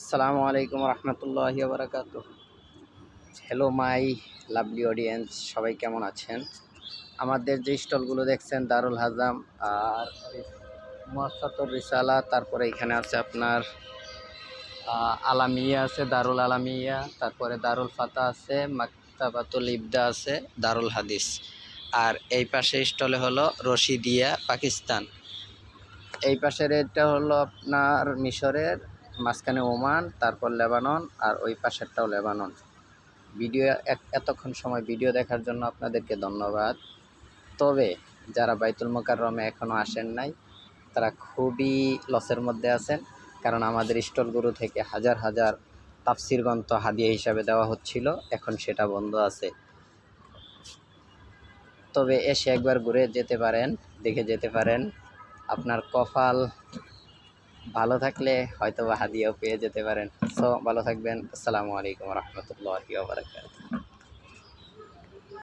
আসসালামু আলাইকুম রহমতুল্লাহি ওয়া বারাকাতুহ। হ্যালো মাই লাভলি অডিয়েন্স, সবাই কেমন আছেন? আমাদের যে স্টলগুলো দেখছেন দারুল হাজাম আর মুআসসাসাতুর রিসালা, তারপরে এখানে আছে আপনার আলামিয়া আছে, দারুল আলামিয়া, তারপরে দারুল ফাতা আছে, মাকতাবাতুল ইবদা আছে, দারুল হাদিস। আর এই পাশে স্টলে হলো রশিদিয়া পাকিস্তান। এই পাশের এটা হলো আপনার মিশরের, মাঝখানে ওমান, তারপর লেবানন, আর ওই পাশেরটাও লেবানন। ভিডিও এতক্ষণ সময় ভিডিও দেখার জন্য আপনাদেরকে ধন্যবাদ। তবে যারা বাইতুল মোকাররমে এখনও আসেন নাই তারা খুবই লসের মধ্যে আছেন, কারণ আমাদের স্টলগুলো থেকে হাজার হাজার তাফসির গ্রন্থ হাদিয়া হিসাবে দেওয়া হচ্ছিল, এখন সেটা বন্ধ আছে। তবে এসে একবার ঘুরে যেতে পারেন, দেখে যেতে পারেন। আপনার কপাল ভালো থাকলে হয়তো বা হাদিয়াও পেয়ে যেতে পারেন। সো ভালো থাকবেন। আসসালামু আলাইকুম রহমতুল্লাহি ওয়া বারাকাতুহু।